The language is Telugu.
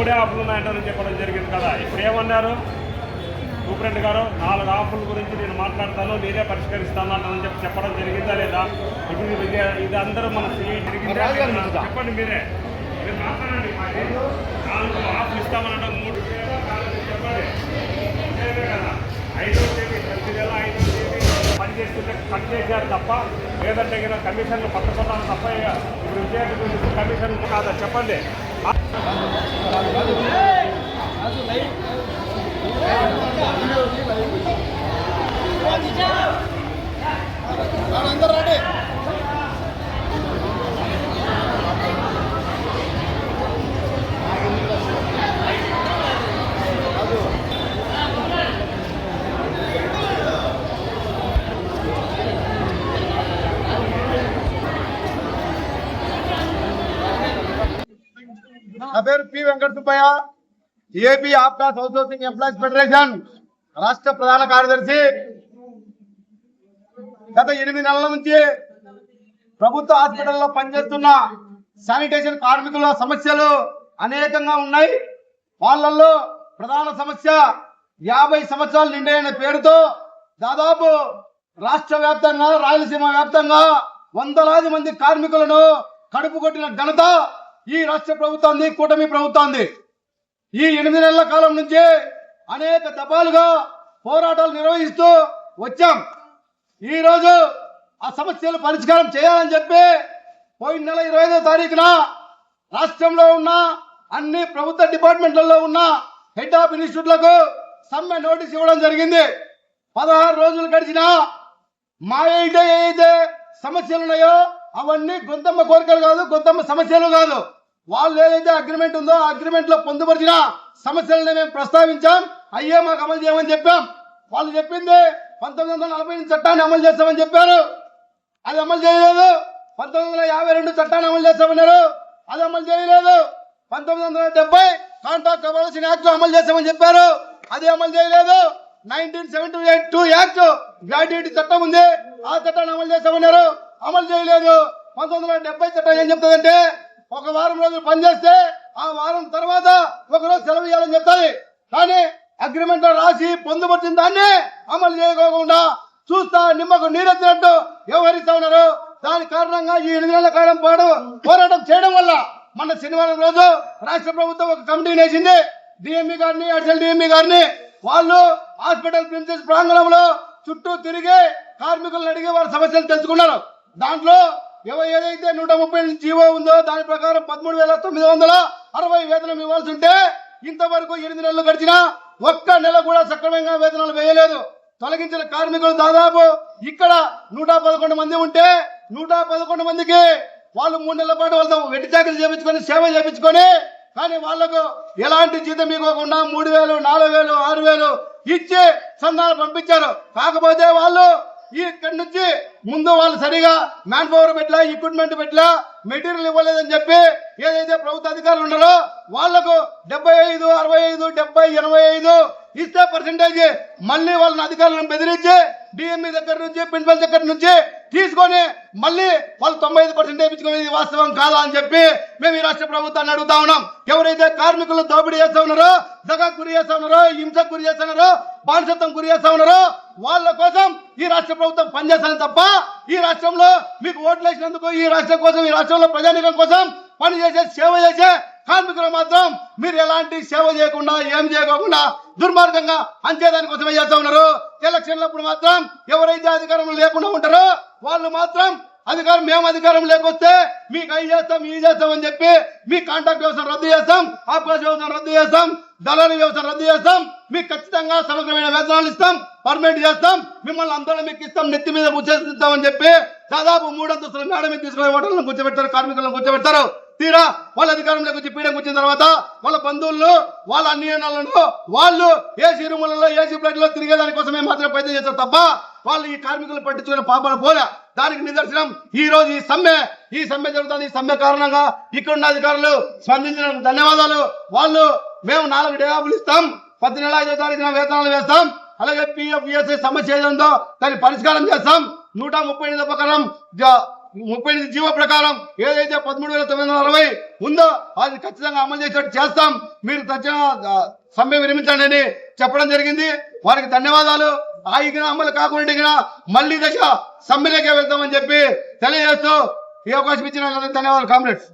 3 ఆఫ్లు ఉన్నాయంటారని చెప్పడం జరిగింది కదా. ఇప్పుడు ఏమన్నారు సూపరింట్ గారు? 4 ఆఫ్ల గురించి నేను మాట్లాడతాను, నేనే పరిష్కరిస్తాను అంటారని చెప్పడం జరిగిందా లేదా? ఇది అందరూ మన చెప్పండి, మీరు మాట్లాడండి. 4 ఆఫ్లు ఇస్తామనడం 3 చెప్పండి కదా. 5వ తేదీ ప్రతి నెల 5వ తేదీ పనిచేస్తుంటే కట్ చేశారు తప్ప, లేదంటే కమిషన్లు పట్టుకుంటాను తప్ప ఇప్పుడు విద్యార్థి కమిషన్ కాదా? చెప్పండి. అందరూ రెడీ. నా పేరు P Venkata Subbaiah, AP APCOS outsourcing employees federation రాష్ట్ర ప్రధాన కార్యదర్శి. గత 8 నెలల నుంచి ప్రభుత్వ హాస్పిటల్లో పనిచేస్తున్న శానిటేషన్ కార్మికుల సమస్యలు అనేకంగా ఉన్నాయి. వాళ్ళల్లో ప్రధాన సమస్య 50 సంవత్సరాలు నిండైన పేరుతో దాదాపు రాష్ట్ర వ్యాప్తంగా, రాయలసీమ వ్యాప్తంగా వందలాది మంది కార్మికులను కడుపు కొట్టిన ఘనత ఈ రాష్ట్ర ప్రభుత్వాన్ని, కూటమి ప్రభుత్వాన్ని. ఈ 8 నెలల కాలం నుంచి అనేక దఫాలుగా పోరాటాలు నిర్వహిస్తూ వచ్చాం. ఈ రోజు ఆ సమస్యలు పరిష్కారం చేయాలని చెప్పి పోయిన నెల 25వ తారీఖున రాష్ట్రంలో ఉన్న అన్ని ప్రభుత్వ డిపార్ట్మెంట్లలో ఉన్న హెడ్ ఆఫ్ ఇన్స్టిట్యూట్లకు సమ్మె నోటీస్ ఇవ్వడం జరిగింది. 16 రోజులు గడిచినా మా ఏదైతే సమస్యలు ఉన్నాయో అవన్నీ గొంతమ్మ కోరికలు కాదు, గొంతమ్మ సమస్యలు కాదు. వాళ్ళు ఏదైతే అగ్రిమెంట్ ఉందో ఆ అగ్రిమెంట్ లో పొందుపరిచిన సమస్యలను మేము ప్రస్తావించాం, అయ్యే మాకు అమలు చేయమని చెప్పాం. వాళ్ళు చెప్పింది 1948 చట్టాన్ని అమలు చేస్తామని చెప్పారు, అది అమలు చేయలేదు. 1952 చట్టాన్ని అమలు చేస్తామన్నారు, అది అమలు చేయలేదు. 1970 కాంట్రాక్ట్ అబాలిషన్ యాక్ట్ అమలు చేస్తామని చెప్పారు, అది అమలు చేయలేదు. 1972 యాక్ట్ గ్రాడ్యుయేట్ చట్టం ఉంది, ఆ చట్టాన్ని అమలు చేస్తామన్నారు, అమలు చేయలేదు. 1970 చట్టం ఏం చెప్తుందంటే ఒక వారం రోజులు పనిచేస్తే ఆ వారం తర్వాత ఒకరోజు సెలవు ఇవ్వాలని చెప్తాది. కానీ అగ్రిమెంట్ లో రాసి పొందుపరిచిన దాన్ని అమలు చేయకోకుండా చూస్తా నిమ్మకు నీరెత్తినట్టు వ్యవహరిస్తా ఉన్నారు. దాని కారణంగా ఈ 8 నెలల కాలం పోరాటం చేయడం వల్ల మన శనివారం రోజు రాష్ట్ర ప్రభుత్వం ఒక కమిటీని వేసింది. డిఎంఈ గారిని, అడిషనల్ డిఎంఈ గారిని. వాళ్ళు హాస్పిటల్ ప్రిన్సెస్ ప్రాంగణంలో చుట్టూ తిరిగి కార్మికులను అడిగి వారి సమస్యలు తెలుసుకున్నారు. దాంట్లో ఏదైతే 130 జీవో ఉందో దాని ప్రకారం 13,960 వేతనం ఇవ్వాల్సి ఉంటే ఇంతవరకు 8 నెలలు గడిచినా ఒక్క నెల కూడా సక్రమంగా వేతనాలు వేయలేదు. తొలగించిన కార్మికులు దాదాపు ఇక్కడ 111 మంది ఉంటే 111 మందికి వాళ్ళు 3 నెలల పాటు వాళ్ళతో వెట్టి చాకరీ చేయించుకొని సేవ చేయించుకొని, కానీ వాళ్లకు ఎలాంటి జీతం ఇవ్వకుండా 3,000, 4,000, 6,000 ఇచ్చి సందాలు పంపించారు. కాకపోతే వాళ్ళు ఇక్కడి నుంచి ముందు వాళ్ళు సరిగా మ్యాన్ పవర్ పెట్టలా, ఎక్విప్మెంట్ పెట్టలా, మెటీరియల్ ఇవ్వలేదని చెప్పి ఏదైతే ప్రభుత్వ అధికారులు ఉన్నారో వాళ్లకు 75, 65, 70, 85 ఇస్తే పర్సెంటేజ్ మళ్ళీ వాళ్ళని అధికారులను బెదిరించి డిఎంఈ దగ్గర నుంచి, ప్రిన్సిపల్ దగ్గర నుంచి తీసుకొని మళ్ళీ వాళ్ళు 95% ఇప్పించుకునేది వాస్తవం కాదా అని చెప్పి మేము ఈ రాష్ట్ర ప్రభుత్వాన్ని అడుగుతా ఉన్నాం. ఎవరైతే కార్మికులు దోపిడీ చేస్తా ఉన్నారో, దగాకు గురి చేస్తా ఉన్నారో, హింసకు గురి చేస్తున్నారో, బానిసత్వం గురి చేస్తా ఉన్నారో వాళ్ళ కోసం ఈ రాష్ట్ర ప్రభుత్వం పనిచేస్తాను తప్ప ఈ రాష్ట్రంలో మీకు ఓట్లు వేసినందుకు, ఈ రాష్ట్రం కోసం, ఈ రాష్ట్రంలో ప్రజానికం కోసం పనిచేసే, సేవ చేసే కార్మికులు మాత్రం మీరు ఎలాంటి సేవ చేయకుండా, ఏం చేయకుండా దుర్మార్గంగా అంచేదాని కోసమే చేస్తా ఉన్నారు. ఎలక్షన్లప్పుడు మాత్రం ఎవరైతే అధికారం లేకుండా ఉంటారో వాళ్ళు మాత్రం అధికారం, మేము అధికారం లేకొస్తే మీకు అవి చేస్తాం, ఇవి చేస్తాం అని చెప్పి మీ కాంట్రాక్ట్ వ్యవస్థను రద్దు చేస్తాం, ఆప్కాస్ వ్యవస్థను రద్దు చేస్తాం, దళారీ వ్యవస్థను రద్దు చేస్తాం, మీకు ఖచ్చితంగా సమగ్రమైన వేతనాలు ఇస్తాం, పర్మనెంట్ చేస్తాం, మిమ్మల్ని అందరం మీకు ఇస్తాం, నెత్తి మీద కూర్చోస్తామని చెప్పి దాదాపు 3 అంతస్తుల మేడ మీద తీసుకునే ఓటర్లను కూర్చోబెట్టారు, కార్మికులను కూర్చోబెట్టారు. తీరా వాళ్ళ అధికారంలోకి వచ్చి పీడకు వచ్చిన తర్వాత వాళ్ళ బంధువులను, వాళ్ళ అన్యాయాలను వాళ్ళు ఏసీ రూములలో, ఏసీ ప్లేట్లో తిరిగేదాని కోసమే మాత్రం ప్రయత్నం చేస్తారు తప్ప వాళ్ళు ఈ కార్మికులు పట్టించుకునే పాపన పోలే. దానికి నిదర్శనం ఈ రోజు ఈ సమ్మె జరుగుతుంది. ఈ సమ్మె కారణంగా ఇక్కడున్న అధికారులు స్పందించిన ధన్యవాదాలు. వాళ్ళు మేము 4 డేలు ఇస్తాం, 10 నెలల 5వ తారీఖున వేతనాలు వేస్తాం, అలాగే పిఎఫ్, ఈఎస్ఐ సమస్య ఏదో దాన్ని పరిష్కారం చేస్తాం, 138 ప్రకారం 38 జీవో ప్రకారం ఏదైతే 13,960 ఉందో అది ఖచ్చితంగా అమలు చేసేట్టు చేస్తాం. మీరు తక్షణ సమ్మె విరమించండి అని చెప్పడం జరిగింది. వారికి ధన్యవాదాలు. ఆగిన అమలు కాకుండా మళ్ళీ దశ సమ్మెలోకే వెళ్తామని చెప్పి తెలియజేస్తూ ఈ అవకాశం ఇచ్చిన ధన్యవాదాలు కామ్రేడ్స్.